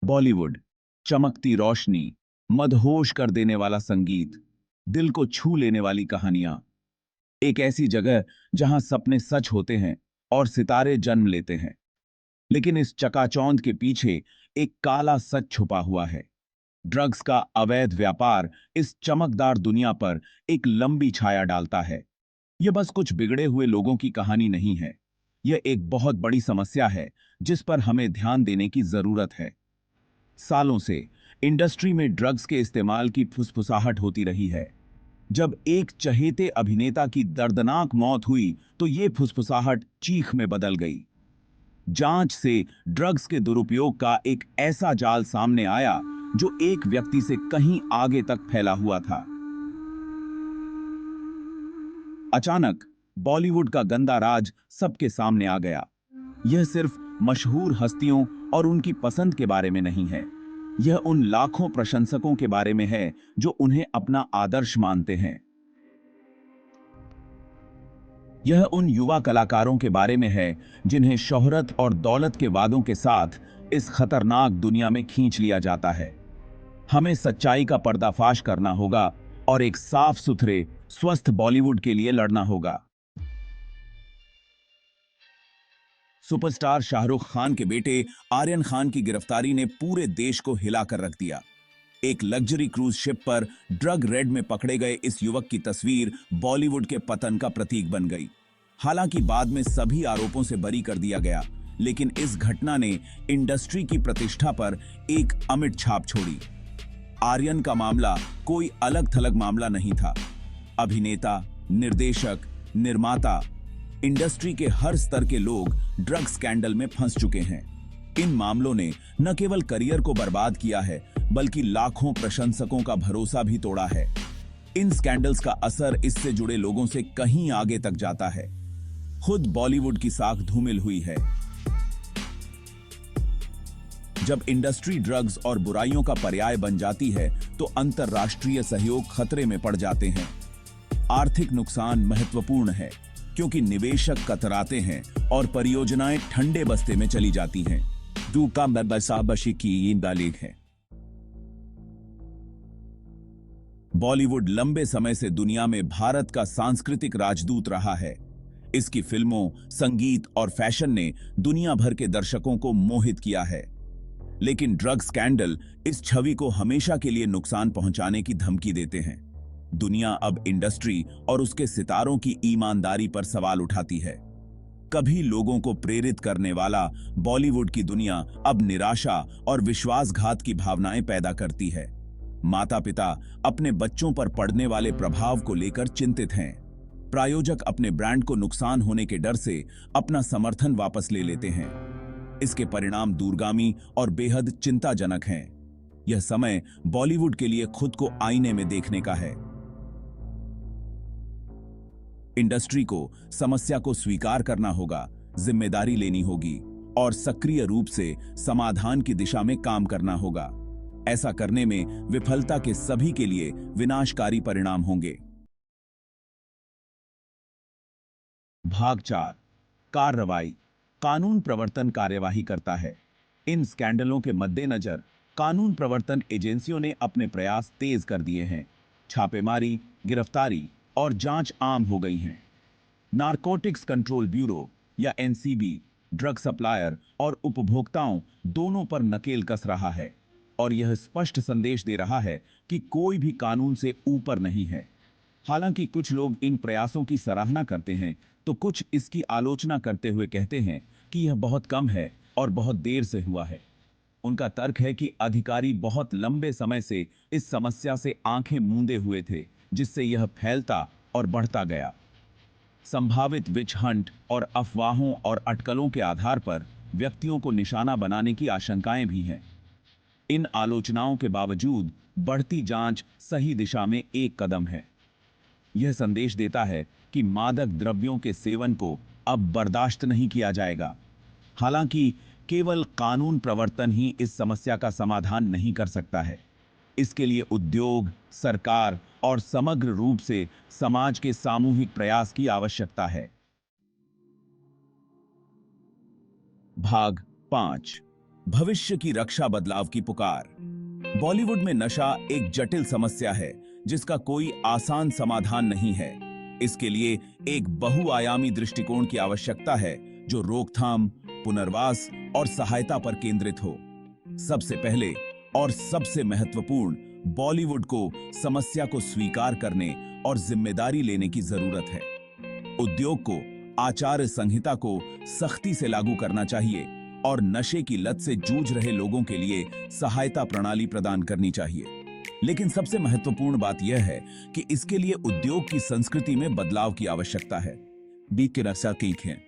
बॉलीवुड, चमकती रोशनी, मदहोश कर देने वाला संगीत, दिल को छू लेने वाली कहानियां। एक ऐसी जगह जहां सपने सच होते हैं और सितारे जन्म लेते हैं। लेकिन इस चकाचौंध के पीछे एक काला सच छुपा हुआ है। ड्रग्स का अवैध व्यापार इस चमकदार दुनिया पर एक लंबी छाया डालता है। यह बस कुछ बिगड़े हुए लोगों की कहानी नहीं है। यह एक बहुत बड़ी समस्या है जिस पर हमें ध्यान देने की जरूरत है। सालों से इंडस्ट्री में ड्रग्स के इस्तेमाल की फुसफुसाहट होती रही है। जब एक चहेते अभिनेता की दर्दनाक मौत हुई तो यह फुसफुसाहट चीख में बदल गई। जांच से ड्रग्स के दुरुपयोग का एक ऐसा जाल सामने आया जो एक व्यक्ति से कहीं आगे तक फैला हुआ था। अचानक बॉलीवुड का गंदा राज सबके सामने आ गया। यह सिर्फ मशहूर हस्तियों और उनकी पसंद के बारे में नहीं है। यह उन लाखों प्रशंसकों के बारे में है जो उन्हें अपना आदर्श मानते हैं। यह उन युवा कलाकारों के बारे में है जिन्हें शोहरत और दौलत के वादों के साथ इस खतरनाक दुनिया में खींच लिया जाता है। हमें सच्चाई का पर्दाफाश करना होगा और एक साफ सुथरे, स्वस्थ बॉलीवुड के लिए लड़ना होगा। सुपरस्टार शाहरुख खान के बेटे आर्यन खान की गिरफ्तारी ने पूरे देश को हिलाकर रख दिया। एक लग्जरी क्रूज शिप पर ड्रग रेड में पकड़े गए इस युवक की तस्वीर बॉलीवुड के पतन का प्रतीक बन गई। हालांकि बाद में सभी आरोपों से बरी कर दिया गया, लेकिन इस घटना ने इंडस्ट्री की प्रतिष्ठा पर एक अमिट छाप छोड़ी। आर्यन का मामला कोई अलग थलग मामला नहीं था। अभिनेता, निर्देशक, निर्माता, इंडस्ट्री के हर स्तर के लोग ड्रग स्कैंडल में फंस चुके हैं। इन मामलों ने न केवल करियर को बर्बाद किया है, बल्कि लाखों प्रशंसकों का भरोसा भी तोड़ा है। इन स्कैंडल्स का असर इससे जुड़े लोगों से कहीं आगे तक जाता है। खुद बॉलीवुड की साख धूमिल हुई है। जब इंडस्ट्री ड्रग्स और बुराइयों का पर्याय बन जाती है तो अंतरराष्ट्रीय सहयोग खतरे में पड़ जाते हैं। आर्थिक नुकसान महत्वपूर्ण है क्योंकि निवेशक कतराते हैं और परियोजनाएं ठंडे बस्ते में चली जाती हैं। दूका में बसाबशी की दालिक है। बॉलीवुड लंबे समय से दुनिया में भारत का सांस्कृतिक राजदूत रहा है। इसकी फिल्मों, संगीत और फैशन ने दुनिया भर के दर्शकों को मोहित किया है। लेकिन ड्रग स्कैंडल इस छवि को हमेशा के लिए नुकसान पहुंचाने की धमकी देते हैं। दुनिया अब इंडस्ट्री और उसके सितारों की ईमानदारी पर सवाल उठाती है। कभी लोगों को प्रेरित करने वाला बॉलीवुड की दुनिया अब निराशा और विश्वासघात की भावनाएं पैदा करती है। माता पिता अपने बच्चों पर पड़ने वाले प्रभाव को लेकर चिंतित हैं। प्रायोजक अपने ब्रांड को नुकसान होने के डर से अपना समर्थन वापस ले लेते हैं। इसके परिणाम दूरगामी और बेहद चिंताजनक हैं। यह समय बॉलीवुड के लिए खुद को आईने में देखने का है। इंडस्ट्री को समस्या को स्वीकार करना होगा, जिम्मेदारी लेनी होगी और सक्रिय रूप से समाधान की दिशा में काम करना होगा। ऐसा करने में विफलता के सभी के लिए विनाशकारी परिणाम होंगे। भाग 4, कार्रवाई। कानून प्रवर्तन कार्यवाही करता है। इन स्कैंडलों के मद्देनजर कानून प्रवर्तन एजेंसियों ने अपने प्रयास तेज कर दिए हैं। छापेमारी, गिरफ्तारी और जांच आम हो गई हैं। नारकोटिक्स कंट्रोल ब्यूरो या एनसीबी ड्रग सप्लायर और उपभोक्ताओं दोनों पर नकेल कस रहा है और यह स्पष्ट संदेश दे रहा है कि कोई भी कानून से ऊपर नहीं है। हालांकि कुछ लोग इन प्रयासों की सराहना करते हैं तो कुछ इसकी आलोचना करते हुए कहते हैं कि यह बहुत कम है और बहुत देर से हुआ है। उनका तर्क है कि अधिकारी बहुत लंबे समय से इस समस्या से आंखें मूंदे हुए थे, जिससे यह फैलता और बढ़ता गया। संभावित विच हंट और अफवाहों और अटकलों के आधार पर व्यक्तियों को निशाना बनाने की आशंकाएं भी हैं। इन आलोचनाओं के बावजूद बढ़ती जांच सही दिशा में एक कदम है। यह संदेश देता है कि मादक द्रव्यों के सेवन को अब बर्दाश्त नहीं किया जाएगा। हालांकि केवल कानून प्रवर्तन ही इस समस्या का समाधान नहीं कर सकता है। इसके लिए उद्योग, सरकार और समग्र रूप से समाज के सामूहिक प्रयास की आवश्यकता है। भाग 5, भविष्य की रक्षा बदलाव की पुकार। बॉलीवुड में नशा एक जटिल समस्या है जिसका कोई आसान समाधान नहीं है। इसके लिए एक बहुआयामी दृष्टिकोण की आवश्यकता है जो रोकथाम, पुनर्वास और सहायता पर केंद्रित हो। सबसे पहले और सबसे महत्वपूर्ण, बॉलीवुड को समस्या को स्वीकार करने और जिम्मेदारी लेने की जरूरत है। उद्योग को आचार संहिता को सख्ती से लागू करना चाहिए और नशे की लत से जूझ रहे लोगों के लिए सहायता प्रणाली प्रदान करनी चाहिए। लेकिन सबसे महत्वपूर्ण बात यह है कि इसके लिए उद्योग की संस्कृति में बदलाव की आवश्यकता है। बीक के रसा ठीक है।